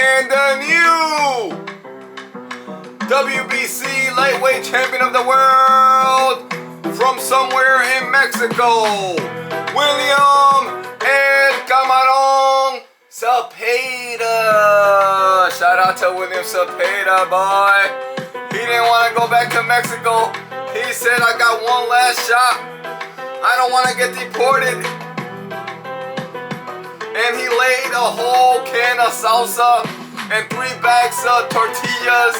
And the new WBC lightweight champion of the world from somewhere in Mexico, William Zepeda. Shout out to William Zepeda, boy. He didn't want to go back to Mexico. He said, I got one last shot. I don't want to get deported. And he laid a whole can of salsa and 3 bags of tortillas.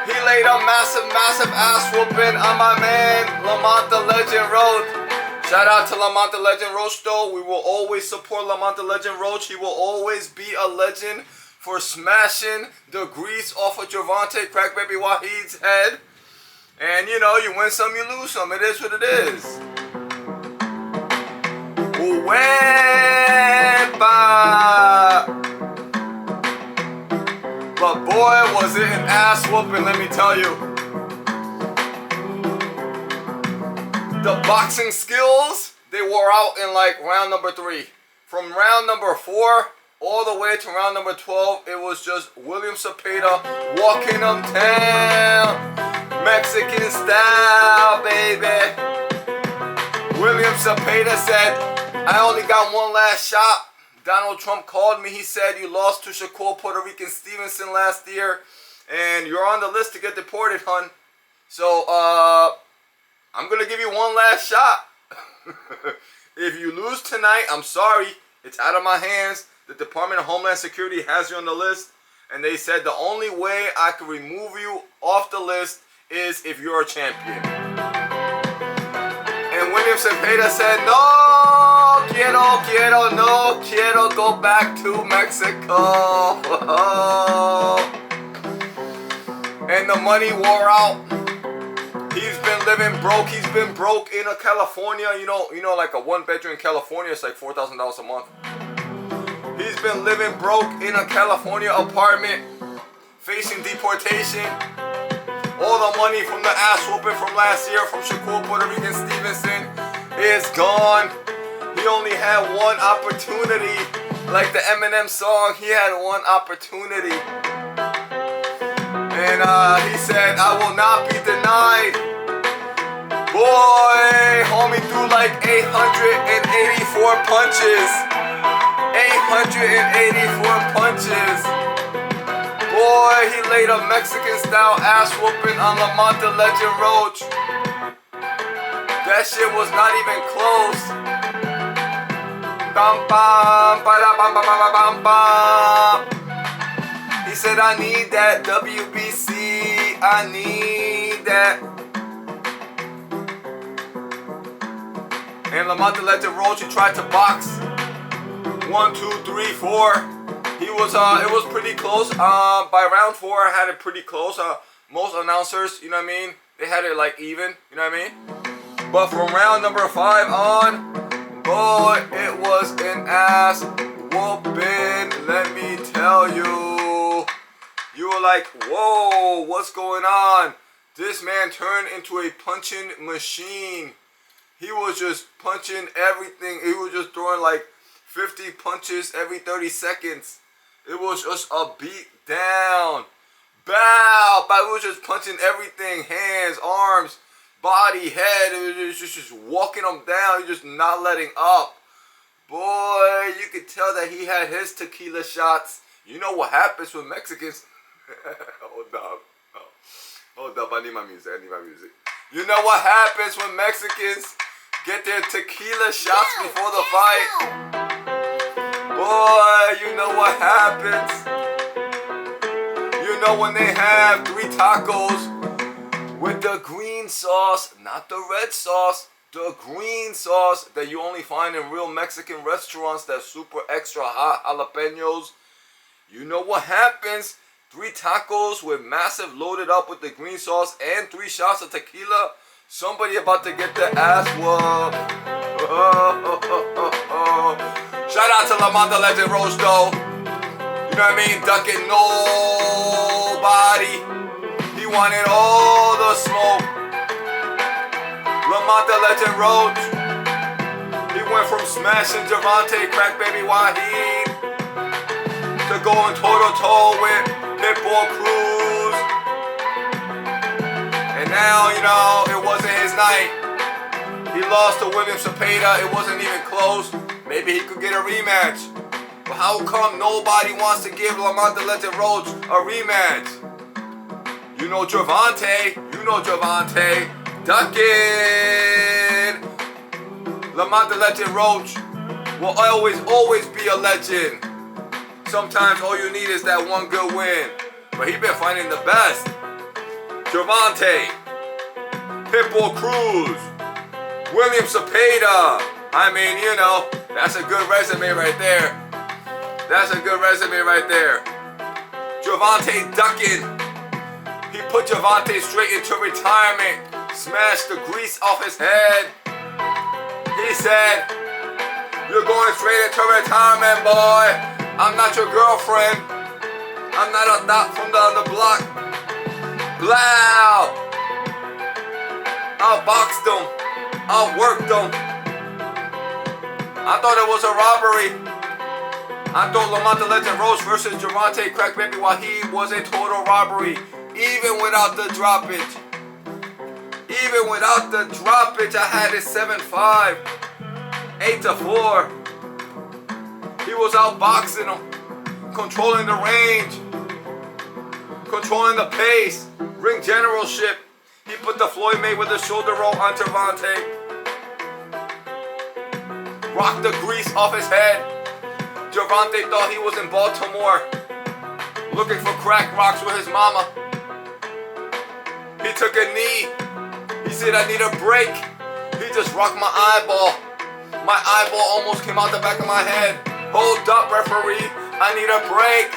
He laid a massive ass whooping on my man, Lamont the Legend Roach. Shout out to Lamont the Legend Roach though. We will always support Lamont the Legend Roach. He will always be a legend for smashing the grease off of Gervonta CrackBabyWahid's head. And you know, you win some, you lose some. It is what it is. But boy, was it an ass whooping, let me tell you. The boxing skills, they wore out in like round number 3. From round number 4 all the way to round number 12, it was just William Zepeda walking them down. Mexican style, baby. William Zepeda said, I only got one last shot. Donald Trump called me. He said, you lost to ChakurStevenson last year, and you're on the list to get deported, hun. So, I'm going to give you one last shot. If you lose tonight, I'm sorry. It's out of my hands. The Department of Homeland Security has you on the list, and they said the only way I can remove you off the list is if you're a champion. And William Zepeda said, no quiero go back to Mexico. And the money wore out. He's been living broke. He's been broke in California. You know, like a 1-bedroom in California, it's like $4,000 a month. He's been living broke in a California apartment, facing deportation. All the money from the ass whooping from last year from ChakurStevenson is gone. He only had one opportunity. Like the Eminem song, he had one opportunity. And he said, I will not be denied. Boy, homie threw like 884 punches. 884 punches. Boy, he laid a Mexican style ass whooping on Lamont the Legend Roach. That shit was not even close. He said, I need that WBC. I need that. And Lamont the Legend Roach, he tried to box. 1, 2, 3, 4. It was pretty close. By round 4, I had it pretty close. Most announcers, you know what I mean, they had it like even, you know what I mean. But from round number 5 on, boy, it was an ass whooping. Let me tell you. You were like, whoa, what's going on? This man turned into a punching machine. He was just punching everything. He was just throwing like 50 punches every 30 seconds. It was just a beat down. Bow. But we was just punching everything. Hands, arms, body, head. It was just walking them down. He was just not letting up. Boy, you could tell that he had his tequila shots. You know what happens with Mexicans? Hold up. Oh. Hold up. I need my music. You know what happens when Mexicans get their tequila shots before the fight? Boy, you know what happens. You know when they have 3 tacos with the green sauce, not the red sauce, the green sauce that you only find in real Mexican restaurants, that super extra hot jalapenos. You know what happens. 3 tacos with massive loaded up with the green sauce and 3 shots of tequila. Somebody about to get their ass whooped. Shout out to Lamont the Legend Roach though. You know what I mean? Ducking nobody. He wanted all the smoke. Lamont the Legend Roach. He went from smashing Gervonta CrackBabyWahid to going toe-to-toe with Pitbull Cruz. And now, you know, it wasn't his night. He lost to William Zepeda. It wasn't even close. Maybe he could get a rematch. But how come nobody wants to give Lamont the Legend Roach a rematch? You know Gervonta. Duck it. Lamont the Legend Roach will always be a legend. Sometimes all you need is that one good win. But he's been fighting the best. Gervonta, Pitbull Cruz, William Zepeda. I mean, you know, that's a good resume right there. That's a good resume right there. Gervonta ducking. He put Gervonta straight into retirement. Smashed the grease off his head. He said, "You're going straight into retirement, boy. I'm not your girlfriend. I'm not a dot from the block." Blow! Outboxed him. Outworked him. I thought it was a robbery. I thought Lamont the Legend Roach versus Gervonta CrackBabyWahid was a total robbery. Even without the droppage. Even without the droppage, I had it 7-5. 8-4. He was outboxing him. Controlling the range. Controlling the pace. Ring generalship. He put the Floyd Mayweather shoulder roll on Gervonta. Rocked the grease off his head. Gervonta thought he was in Baltimore. Looking for crack rocks with his mama. He took a knee. He said, "I need a break." He just rocked my eyeball. My eyeball almost came out the back of my head. Hold up, referee. I need a break.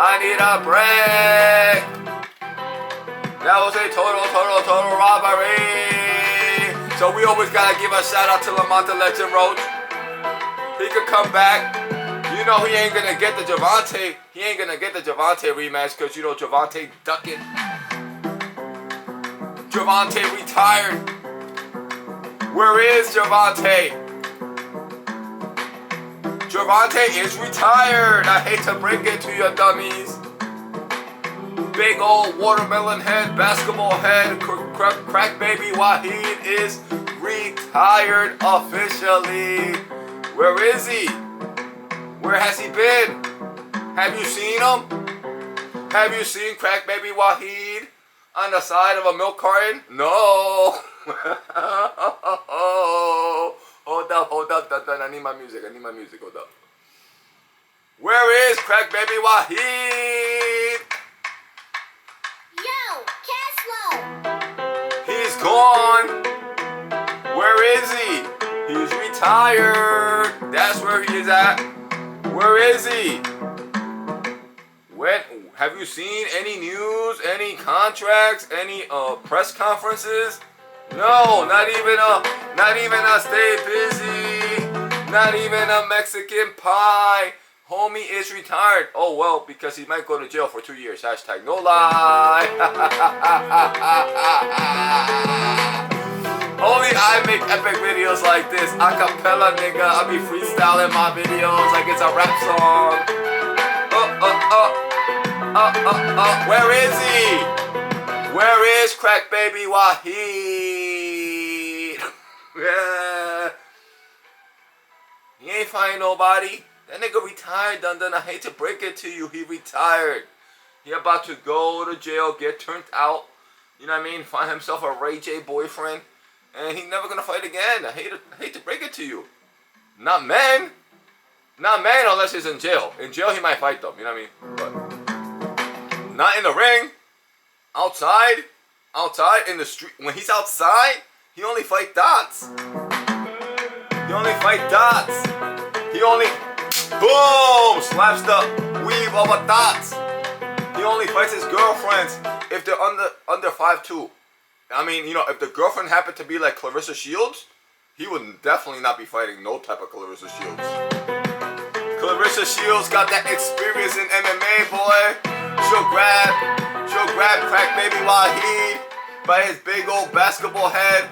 I need a break. That was a total robbery. So we always gotta give a shout out to Lamont the Legend Roach. He could come back. You know he ain't gonna get the Gervonta. He ain't gonna get the Gervonta rematch because you know Gervonta ducking. Gervonta retired. Where is Gervonta? Gervonta is retired. I hate to break it to you dummies. Big old watermelon head, basketball head, CrackBabyWahid is retired officially. Where is he? Where has he been? Have you seen him? Have you seen CrackBabyWahid on the side of a milk carton? No. Hold up. I need my music. Hold up. Where is CrackBabyWahid? Yo, Caslow. He's gone. Where is he? He's retired. That's where he is at. Where is he? When? Have you seen any news, any contracts, any press conferences? No, not even a stay busy, not even a Mexican pie. Homie is retired. Oh well, because he might go to jail for 2 years. Hashtag no lie. Only I make epic videos like this. Acapella, nigga. I be freestyling my videos like it's a rap song. Where is he? Where is CrackBabyWahid? Yeah. He ain't fighting nobody. That nigga retired, Dun. I hate to break it to you. He retired. He about to go to jail, get turned out. You know what I mean? Find himself a Ray J boyfriend. And he's never gonna fight again. I hate to break it to you. Not men. Not men unless he's in jail. In jail he might fight them, you know what I mean? But not in the ring. Outside in the street. When he's outside, he only fight dots. He only boom slaps the weave of a dots. He only fights his girlfriends if they're under 5'2". I mean, you know, if the girlfriend happened to be like Clarissa Shields, he would definitely not be fighting no type of Clarissa Shields. Clarissa Shields got that experience in MMA, boy. She'll grab CrackBabyWahid by his big old basketball head,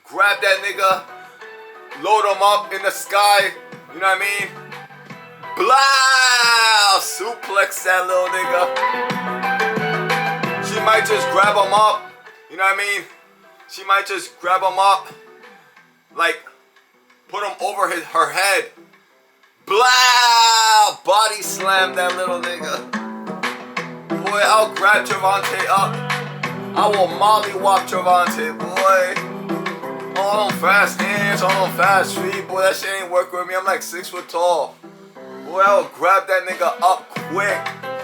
grab that nigga, load him up in the sky, you know what I mean? Blah! Suplex that little nigga. She might just grab him up. You know what I mean? She might just grab him up. Like, put him over her head. Blah! Body slam that little nigga. Boy, I'll grab Gervonta up. I will mollywop Gervonta, boy. All them fast hands, all them fast feet. Boy, that shit ain't working with me. I'm like 6 foot tall. Boy, I'll grab that nigga up quick.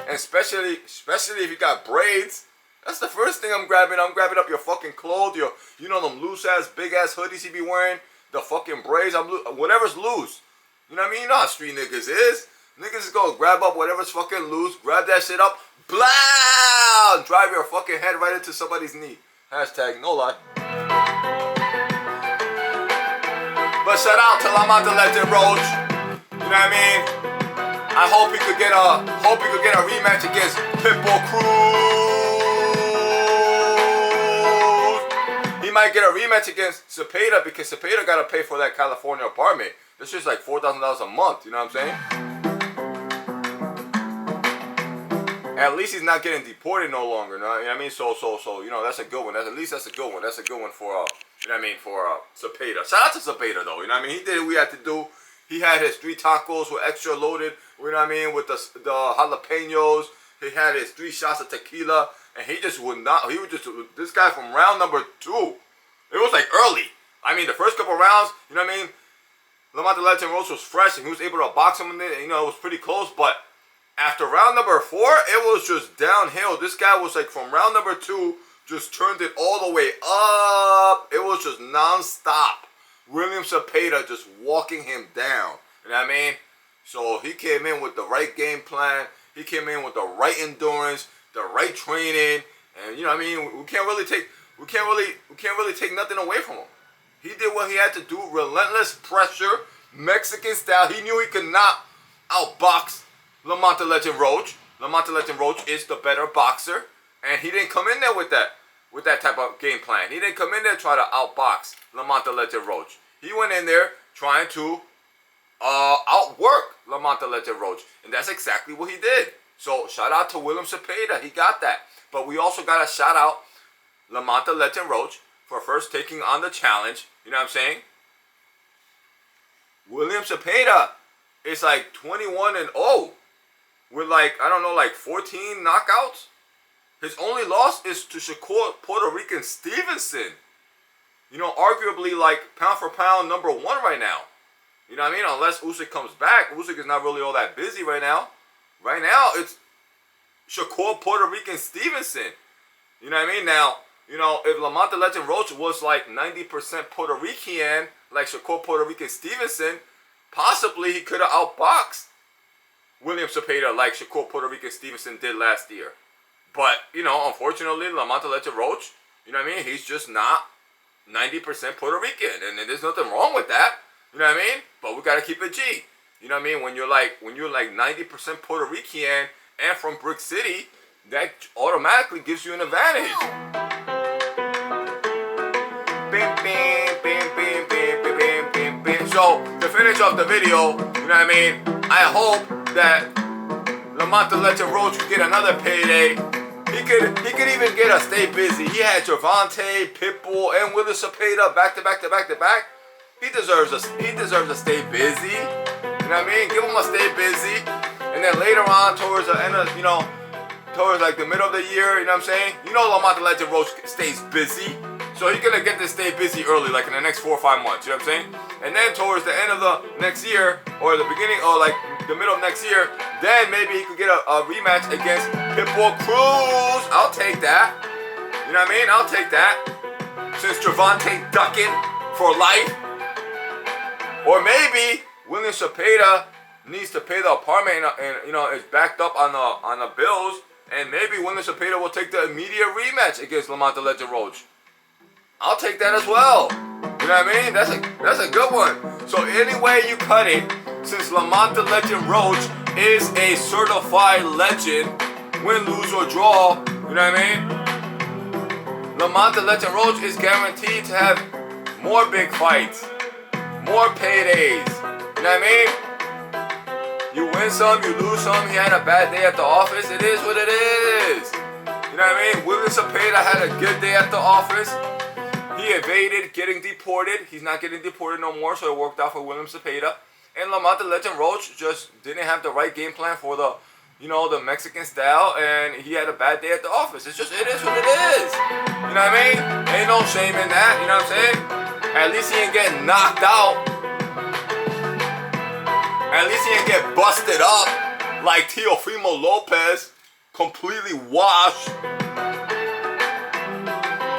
And especially if you got braids. That's the first thing I'm grabbing. I'm grabbing up your fucking clothes. You know them loose ass, big ass hoodies he be wearing. The fucking braids. Whatever's loose. You know what I mean? You know how street niggas is. Niggas is gonna grab up whatever's fucking loose. Grab that shit up. Blah! Drive your fucking head right into somebody's knee. Hashtag no lie. But shout out to Lamont Roach. You know what I mean? I hope he could get a rematch against Pitbull Cruz. He might get a rematch against Zepeda because Zepeda gotta pay for that California apartment. This is like $4,000 a month. You know what I'm saying? At least he's not getting deported no longer. You know what I mean? So, you know, that's a good one. At least that's a good one. That's a good one for, you know what I mean, for Zepeda. Shout out to Zepeda, though. You know what I mean? He did what we had to do. He had his 3 tacos with extra loaded, you know what I mean, with the jalapenos. He had his 3 shots of tequila. And he just would not, he would just, this guy from round number 2. It was like early. I mean, the first couple rounds, you know what I mean? Lamont Roach was fresh and he was able to box him in it. You know, it was pretty close, but after round number 4, it was just downhill. This guy was like from round number 2, just turned it all the way up. It was just non-stop. William Zepeda just walking him down. You know what I mean? So he came in with the right game plan. He came in with the right endurance, the right training, and you know what I mean. We can't really take nothing away from him. He did what he had to do. Relentless pressure, Mexican style. He knew he could not outbox Lamont Roach. Lamont Roach is the better boxer, and he didn't come in there with that type of game plan. He didn't come in there to try to outbox Lamont Roach. He went in there trying to outwork Lamont Roach, and that's exactly what he did. So shout out to William Zepeda. He got that. But we also got to shout out Lamont Roach for first taking on the challenge. You know what I'm saying? William Zepeda is like 21-0 with like, I don't know, like 14 knockouts. His only loss is to ShakurStevenson. You know, arguably like pound for pound number 1 right now. You know what I mean? Unless Usyk comes back. Usyk is not really all that busy right now. Right now, it's ShakurStevenson. You know what I mean? Now, you know, if Lamont Roach was like 90% Puerto Rican, like ShakurStevenson, possibly he could have outboxed William Zepeda like ShakurStevenson did last year. But, you know, unfortunately, Lamont Roach, you know what I mean? He's just not 90% Puerto Rican. And there's nothing wrong with that. You know what I mean? But we got to keep it G. You know what I mean? When you're like 90% Puerto Rican and from Brick City, that automatically gives you an advantage. So, to finish off the video, you know what I mean? I hope that Lamont Roach could get another payday. He could even get a stay busy. He had Gervonta, Pitbull, and William Zepeda back to back. He deserves a stay busy. You know what I mean? Give him a stay busy. And then later on, towards the end of, you know, towards like the middle of the year, you know what I'm saying? You know Lamont Roach stays busy. So he's gonna get to stay busy early, like in the next 4 or 5 months, you know what I'm saying? And then towards the end of the next year, or the beginning, or like the middle of next year, then maybe he could get a rematch against Pitbull Cruz. I'll take that. You know what I mean? I'll take that. Since Gervonta ducking for life. Or maybe William Zepeda needs to pay the apartment and you know, is backed up on the bills. And maybe William Zepeda will take the immediate rematch against Lamont Roach. I'll take that as well. You know what I mean? That's a good one. So any way you cut it, since Lamont Roach is a certified legend, win, lose, or draw, you know what I mean? Lamont Roach is guaranteed to have more big fights, more paydays. You know what I mean? You win some, you lose some. He had a bad day at the office. It is what it is. You know what I mean? William Zepeda had a good day at the office. He evaded getting deported. He's not getting deported no more, so it worked out for William Zepeda. And Lamont the Legend Roach just didn't have the right game plan for the, the Mexican style, and he had a bad day at the office. It is what it is. You know what I mean? Ain't no shame in that. You know what I'm saying? At least he ain't get knocked out. At least he didn't get busted up like Teofimo Lopez, completely washed.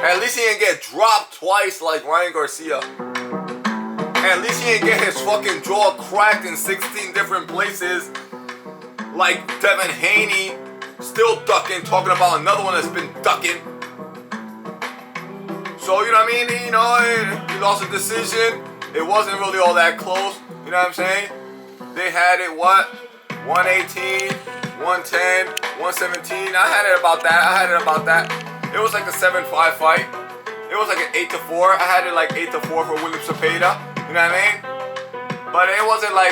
At least he didn't get dropped twice like Ryan Garcia. At least he didn't get his fucking jaw cracked in 16 different places like Devin Haney, still ducking, talking about another one that's been ducking. So, you know what I mean? He lost a decision. It wasn't really all that close. You know what I'm saying? They had it, 118, 110, 117. I had it about that. It was like a 7-5 fight. It was like an 8-4. I had it like 8-4 for William Zepeda. You know what I mean? But it wasn't like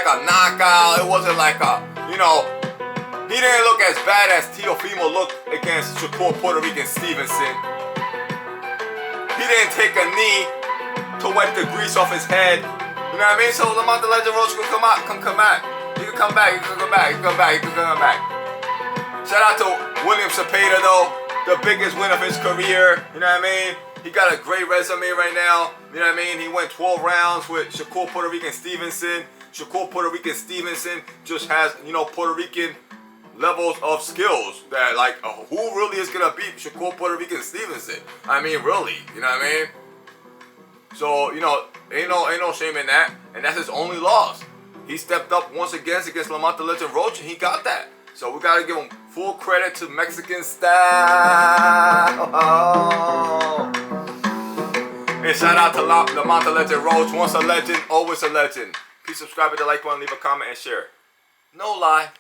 a knockout. It wasn't like a, he didn't look as bad as Teofimo looked against CrackBabyWahid. He didn't take a knee to wipe the grease off his head. You know what I mean? So Lamont the Legend Roach can come back. He can come back. Shout out to William Zepeda though, the biggest win of his career. You know what I mean? He got a great resume right now. You know what I mean? He went 12 rounds with CrackBabyWahid. CrackBabyWahid just has, Puerto Rican levels of skills that who really is gonna beat CrackBabyWahid? I mean, really, you know what I mean? So, ain't no shame in that. And that's his only loss. He stepped up once again against Lamont the Legend Roach, and he got that. So we gotta give him full credit to Mexican style. And shout out to Lamont the Legend Roach. Once a legend, always a legend. Please subscribe, hit the like button, leave a comment, and share. No lie.